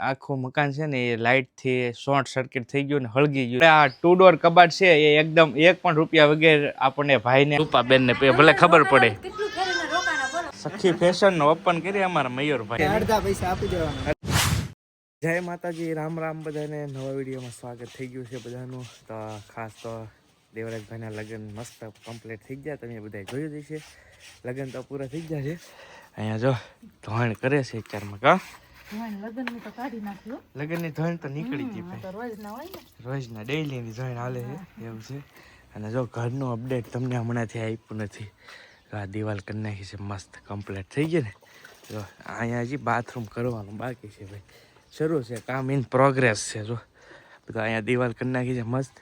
આખું મકાન છે ને એ લાઇટ થી શોર્ટ સર્કિટ થઈ ગયું ને હળગી ગયું. આ 2 ડોર કબાટ છે એ એકદમ 1 પણ રૂપિયા વગર આપણને ભાઈને રૂપાબેન ને ભલે ખબર પડે. સખી ફેશન નો ઓપન કરી અમારા મયુરભાઈ અડધા પૈસા આપી દેવાના. જય માતાજી, રામ રામ બધાને. નવા વિડીયોમાં સ્વાગત થઈ ગયું છે બધાનું. તો ખાસ તો દેવરાજભાઈના લગ્ન મસ્ત કમ્પ્લીટ થઈ ગયા. તમે બધા જોયું જ છે. લગ્ન તો પૂરા થઈ ગયા છે. અહીંયા જો ધોણ કરે છે ચારમાં કા લગ્નની ધોણ તો નીકળી ગઈ ભાઈ. રોજના ડેઈલીની ધોણ હાલે છે એવું છે. અને જો ઘરનું અપડેટ તમને હમણાંથી આપ્યું નથી. આ દિવાલ કરી નાખી છે મસ્ત કમ્પ્લીટ થઈ ગઈ ને. જો અહીંયા હજી બાથરૂમ કરવાનું બાકી છે ભાઈ. શરૂ છે કામ, ઇન પ્રોગ્રેસ છે. જો બધા અહીંયા દિવાલ કરી નાખી છે મસ્ત.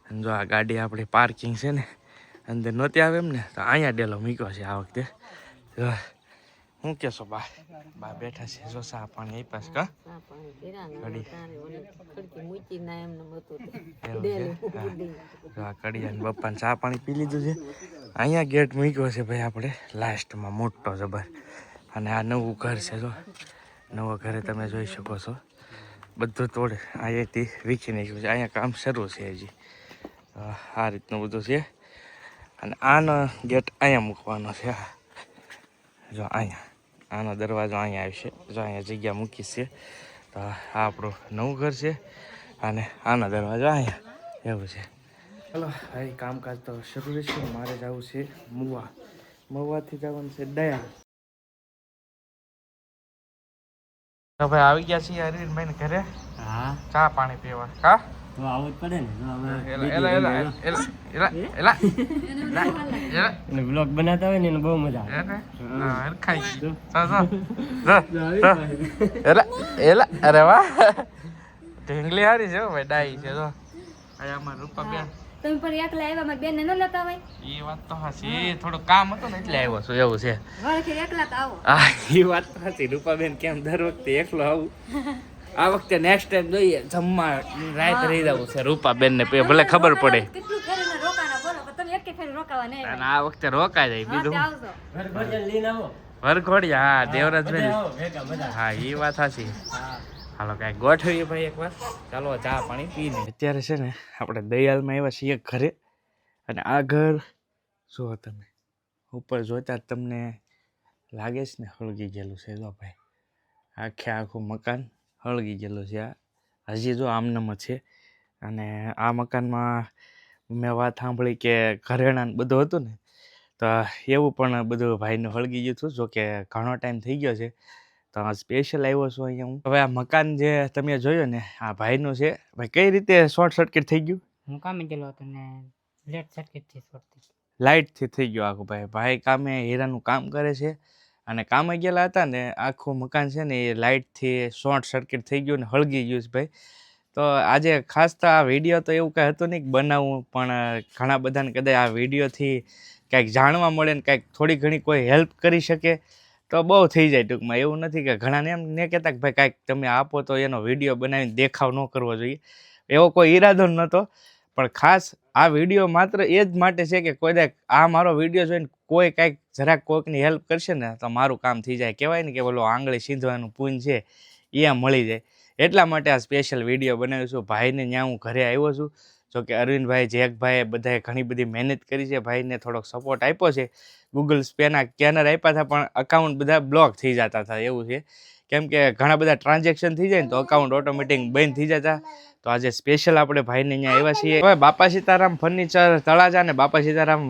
અને જો આ ગાડી આપણી પાર્કિંગ છે ને અંદર નહોતી આવે એમ ને, તો અહીંયા ડેલો મૂક્યો છે આ વખતે. જો શું કહેશો બા? બા બેઠા છે. જો સા પાણી આપ્યા કા કડિયા બપ્પાને ચા પાણી પી લીધું છે. અહીંયા ગેટ મૂક્યો છે ભાઈ આપણે લાસ્ટમાં મોટો જબર. અને આ નવું ઘર છે. જો નવા ઘરે તમે જોઈ શકો છો બધું તોડે અહીંયાથી વીખી નાખ્યું છે. અહીંયા કામ શરૂ છે હજી. આ રીતનું બધું છે. અને આનો ગેટ અહીંયા મૂકવાનો છે. જો અહીંયા આનો દરવાજો અહીંયા આવશે. જો અહીંયા જગ્યા મૂકી છે. તો આ આપણું નવું ઘર છે. અને આનો દરવાજો અહીંયા એવું છે. ચલો હવે કામકાજ તો શરૂ રહેશે. મારે જવું છે મવાથી જવાનું છે દયા. તો ભાઈ આવી ગયા છીએ અરવિંદભાઈ ને ઘરે. હા, ચા પાણી પીવા કા આવું જ પડે ને. બ્લોગ બનાવતા હોય ને એને બહુ મજા આવે. અરે વાહ, ઢીંગલી હારી છે ભાઈ, ડાઈ છે. જો આમાં રૂપાબેન તમે પણ એકલા આવ્યા, મારી બેન ને ન લેતા હોય. એ વાત તો હાચી, થોડું કામ હતું ને એટલે આવ્યો છું એવું છે. ઘરેથી એકલા તો આવો. હા એ વાત તો હાચી. રૂપાબેન કેમ દર વખતે એકલો આવું. આ વખતે નેક્સ્ટ ટાઈમ જોઈએ જમવા રાત રહી જવું છે રૂપાબેન ને ભલે ખબર પડે. અને આ વખતે રોકાય જાય બીજું વરઘોડિયા. હા દેવરાજભાઈ, હા એ વાત સાચી. હાલો કાંઈ ગોઠવીએ ભાઈ એકવાર. ચાલો ચા પાણી પીને. અત્યારે છે ને આપણે દયાલમાં આવ્યા છીએ ઘરે. અને આ ઘર જુઓ તમે, ઉપર જોતા તમને લાગે છે ને હળગી ગયેલું છે. જો ભાઈ આખું મકાન હળગી ગયેલું છે. આ હજી જો આમનામ છે. અને આ મકાનમાં મેં વાત સાંભળી કે ઘરેણાં બધું હતું ને, તો એવું પણ બધું ભાઈનું હળગી ગયું હતું. જો કે ઘણો ટાઈમ થઈ ગયો છે. તો સ્પેશિયલ આવ્યો છું અહીંયા હું. હવે આ મકાન જે તમે જોયો ને આ ભાઈનું છે. ભાઈ કઈ રીતે શોર્ટ સર્કિટ થઈ ગયું? હું કામે ગયેલો હતો ને લેટ સર્કિટથી શોર્ટ થઈ ગયું. લાઇટથી થઈ ગયું આખું. ભાઈ કામે હીરાનું કામ કરે છે. અને કામે ગયેલા હતા ને આખું મકાન છે ને એ લાઇટથી શોર્ટ સર્કિટ થઈ ગયું ને હળગી ગયું છે ભાઈ. તો આજે ખાસ તો આ વિડીયો તો એવું કાંઈ હતું નહીં કે બનાવવું, પણ ઘણા બધાને કદાચ આ વિડીયોથી કાંઈક જાણવા મળે ને કાંઈક થોડી ઘણી કોઈ હેલ્પ કરી શકે તો બહુ થઈ જાય ટૂંકમાં. એવું નથી કે ઘણાને એમ ને કહેતા કે ભાઈ કાંઈક તમે આપો તો એનો વિડીયો બનાવીને દેખાવ ન કરવો જોઈએ. એવો કોઈ ઈરાદો નહોતો. પણ ખાસ આ વિડીયો માત્ર એ જ માટે છે કે કોઈ આ મારો વિડીયો જોઈને કોઈ કાંઈક જરાક કોઈકની હેલ્પ કરશે ને તો મારું કામ થઈ જાય. કહેવાય ને કે બોલો આંગળી સીંધવાનું પૂન છે એ મળી જાય. એટલા માટે આ સ્પેશિયલ વિડીયો બનાવ્યો છું. ભાઈને ત્યાં હું ઘરે આવ્યો છું. જો કે અરવિંદભાઈ, જેકભાઈ બધાએ ઘણી બધી મહેનત કરી છે. ભાઈને થોડોક સપોર્ટ આપ્યો છે. ગૂગલ પેના સ્કેનર આપ્યા હતા પણ અકાઉન્ટ બધા બ્લોક થઈ જતા હતા એવું છે. કેમ કે ઘણા બધા ટ્રાન્ઝેક્શન થઈ જાય ને તો અકાઉન્ટ ઓટોમેટિક બંધ થઈ જતા. તો આજે સ્પેશિયલ આપણે ભાઈને અહીંયા આવ્યા છીએ. હવે બાપા સીતારામ ફર્નિચર તળાજા અને બાપા સીતારામ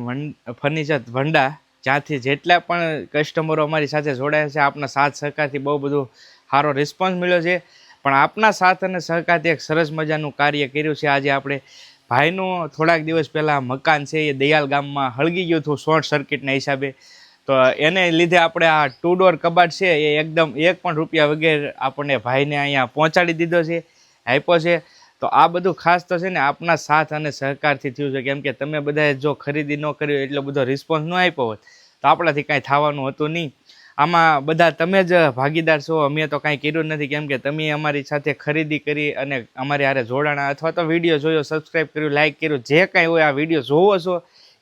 ફર્નિચર ભંડા, જ્યાંથી જેટલા પણ કસ્ટમરો અમારી સાથે જોડાયા છે, આપના સાથ સહકારથી બહુ બધું સારો રિસ્પોન્સ મળ્યો છે. પણ આપના સાથ અને સહકારથી એક સરસ મજાનું કાર્ય કર્યું છે. આજે આપણે ભાઈનું થોડાક દિવસ પહેલાં મકાન છે એ દયાલ ગામમાં હળગી ગયું હતું શોર્ટ સર્કિટના હિસાબે. તો એને લીધે આપણે આ 2 ડોર કબાટ છે એ એકદમ 1 પણ રૂપિયા વગર આપણને ભાઈને અહીંયા પહોંચાડી દીધો છે, આપ્યો છે. તો આ બધું ખાસ તો છે ને આપના સાથ અને સહકારથી થયું છે. કેમ કે તમે બધાએ જો ખરીદી ન કરી એટલો બધો રિસ્પોન્સ ન આપ્યો હોત તો આપણાથી કાંઈ થવાનું હતું નહીં. આમાં બધા તમે જ ભાગીદાર છો. અમે તો કાંઈ કર્યું નથી. કેમ કે તમે અમારી સાથે ખરીદી કરી અને અમારી હારે જોડાણા અથવા તો વિડીયો જોયો, સબસ્ક્રાઈબ કર્યું, લાઇક કર્યું, જે કાંઈ હોય આ વિડીયો જોવો છો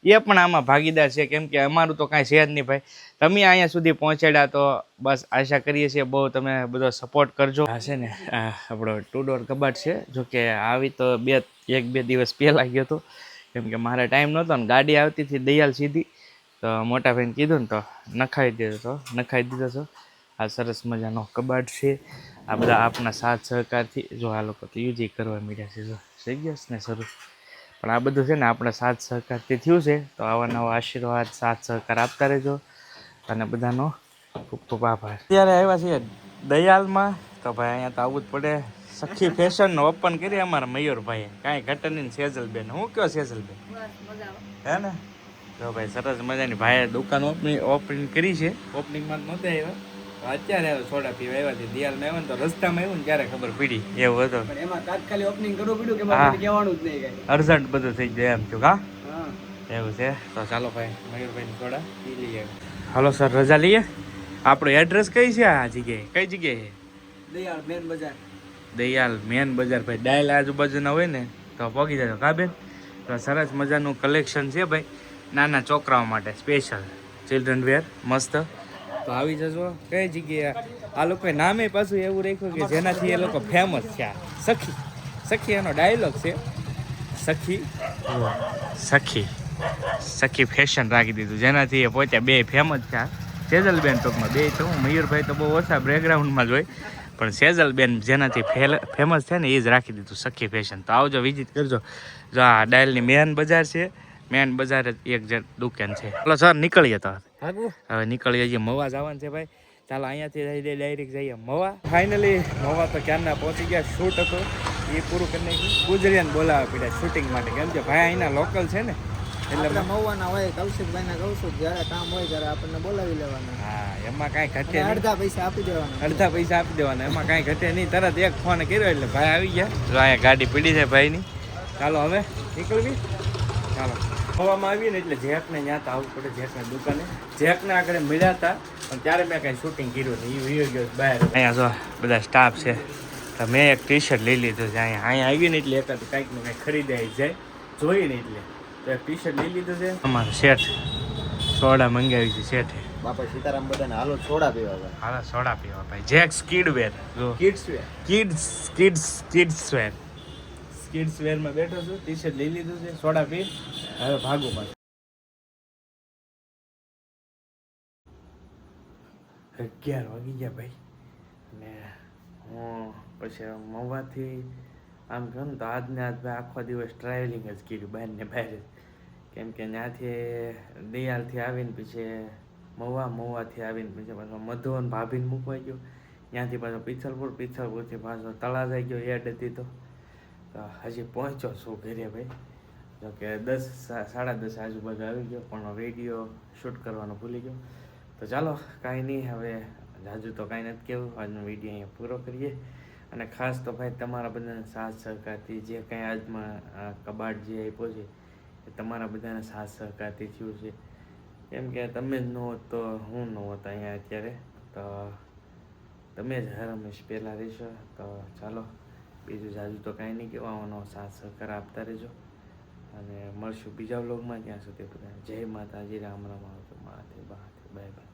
એ પણ આમાં ભાગીદાર છે, કેમ કે અમારું તો કાંઈ છે જ નહીં ભાઈ. તમે અહીંયા સુધી પહોંચાડ્યા તો બસ આશા કરીએ છીએ બહુ તમે બધો સપોર્ટ કરજો. આ છે ને આ આપણો 2 ડોર કબાટ છે. જોકે આવી તો 1-2 દિવસ પહેલાં ગયો હતો, કેમ કે મારે ટાઈમ નહોતો ને ગાડી આવતી હતી દયાલ સીધી, તો મોટા ભાઈને કીધું ને તો નખાવી દીધો છો. આ સરસ મજાનો કબાટ છે. આ બધા આપના સાથ સહકારથી જો આ લોકો તો યુઝ કરવા માંડ્યા છે. જો થઈ ગયો ને શરૂ, પણ આ બધું છે ને આપણા સાથ સહકારથી થયું છે. તો આવા નવા આશીર્વાદ સાથ સહકાર આપતા રહેજો અને બધાનો ખૂબ ખૂબ આભાર. અત્યારે આવ્યા છીએ દયાલમાં, તો ભાઈ અહીંયા તો આવવું જ પડે. સખી ફેશનનો ઓપન કરી અમારા મયુરભાઈએ, કાંઈ ઘટે નહીં. સેજલબેન, હું કયો સેજલબેન હે ને? તો ભાઈ સરસ મજાની ભાઈએ દુકાન ઓપનિંગ કરી છે. ઓપનિંગમાં નહોતા આવ્યા, તો અત્યારે આવ્યો સોડા પીવા આવ્યા છે. દિયાલમાં આવ્યા ને તો રસ્તામાં આવ્યું ને ત્યારે ખબર પડી એવું હતું. એમાં તાત્કાલિક ઓપનિંગ કરવું પડ્યું કે મારે કહેવાનું જ નહીં કાંઈ. અર્જન્ટ બધું થઈ જાય એમ થયું. એવું છે. તો ચાલો ભાઈ મયુરભાઈની સોડા પી લઈએ. હાલો સર, રજા લઈએ. આપણું એડ્રેસ કઈ છે આ જગ્યાએ? કઈ જગ્યાએ? દયાળ મેન બજાર. દયાલ મેન બજાર ભાઈ. ડાયલ આજુબાજુના હોય ને તો પહોંચી જજો. કા બેન? તો સરસ મજાનું કલેક્શન છે ભાઈ, નાના છોકરાઓ માટે સ્પેશિયલ ચિલ્ડ્રન વેર મસ્ત. તો આવી જજો. કઈ જગ્યાએ? આ લોકોએ નામે પાછું એવું રાખ્યું કે જેનાથી એ લોકો ફેમસ થયા. સખી. સખી એનો ડાયલોગ છે. સખી ફેશન રાખી દીધું, જેનાથી એ પોતે બે ફેમસ થયા. સેજલબેન ટૂંકમાં બે તો હું, મયુરભાઈ તો બહુ ઓછા બેકગ્રાઉન્ડમાં જ હોય, પણ સેજલબેન જેનાથી ફેમસ છે ને એ જ રાખી દીધું સખી ફેશન. તો આવજો, વિઝિટ કરજો. જો આ ડાયલની મેન બજાર છે. મેન બજાર જ એક દુકાન છે. ચાલો સર નીકળીએ. તો હવે નીકળીએ છીએ. મવા જવાનું છે ભાઈ. ચાલો અહીંયાથી ડાયરેક્ટ જઈએ મવા. ફાઇનલી મવા તો ક્યારના પહોંચી ગયા. શૂટ હતો એ પૂરું કરી નાખ્યું. ગુજરિયાને બોલાવવા પડ્યા શૂટિંગ માટે, કેમ કે ભાઈ અહીંના લોકલ છે ને, એટલે મવાના હોય. કૌશિકભાઈને કહું છું જ્યારે કામ હોય ત્યારે આપણને બોલાવી લેવાના. હા, એમાં કાંઈ ઘટે નહીં. અડધા પૈસા આપી દેવાના. અડધા પૈસા આપી દેવાના, એમાં કાંઈ ઘટે નહીં. તરત એક ફોન કર્યો એટલે ભાઈ આવી ગયા. જો અહીંયા ગાડી પડી છે ભાઈની. ચાલો હવે નીકળવી. ચાલો હવામાં આવીએ ને એટલે જેકને ત્યાં તો આવવું પડે. જેકના દુકાને જેકને આગળ મળ્યા હતા, પણ ત્યારે મેં કાંઈ શૂટિંગ કર્યું નહીં. એ વિડીયો ગયો બહાર. અહીંયા જો બધા સ્ટાફ છે. તો મેં એક ટી શર્ટ લઈ લીધું છે. અહીંયા આવી ને એટલે એકાદ કાંઈક ને કાંઈક ખરીદાઈ જાય જોઈને, એટલે તો એક ટી શર્ટ લઈ લીધું છે. અમારું શેઠ સોડા મંગાવી છે શેઠે. બાપા સીતારામ બધાને હાલો સોડા પીવા ભાઈ. હાલો સોડા પીવા ભાઈ. જેક્સ કિડવેર, જો કિડ્સ વેર. કિડ્સ વેરમાં બેઠો છું. ટી શર્ટ લઈ લીધું છે. સોડા પી હવે ભાગો પાછું. 11 વાગી ગયા ભાઈ. અને હું પછી મવાથી આમ કહું ને તો આજને આજ ભાઈ આખો દિવસ ટ્રાવેલિંગ જ કર્યું બહાર ને બહાર જ. કેમ કે ત્યાંથી દયાલથી આવીને પછી મવાથી આવીને પછી પાછો મધુવન ભાભીને મૂકવા ગયો. ત્યાંથી પાછો પિથલપુરથી પાછો તળાજા ગયો. એડ હતી તો હજી પહોંચ્યો છું ઘરે ભાઈ. જો કે 10-10:30 આજુબાજુ આવી ગયો, પણ વિડીયો શૂટ કરવાનો ભૂલી ગયો. તો ચાલો કાંઈ નહીં, હવે જાજુ તો કાંઈ નથી કહેવું. આજનો વિડીયો અહીંયા પૂરો કરીએ. અને ખાસ તો ભાઈ તમારા બધાના સાથ સહકારથી જે કાંઈ આજમાં કબાટ જે આપ્યો છે એ તમારા બધાના સાથ સહકારથી થયું છે. કેમ કે તમે જ ન હોત તો હું ન હોત અહીંયા અત્યારે. તો તમે જ હર હંમેશ પહેલાં રહેશો. તો ચાલો બીજું જાજુ તો કાંઈ નહીં કહેવાનો, સાથ સહકાર આપતા રહેજો. અને મળશું બીજા વ્લોગમાં. ત્યાં સુધી બધા જય માતાજી, રામ રામ. આવજો. Bye bye.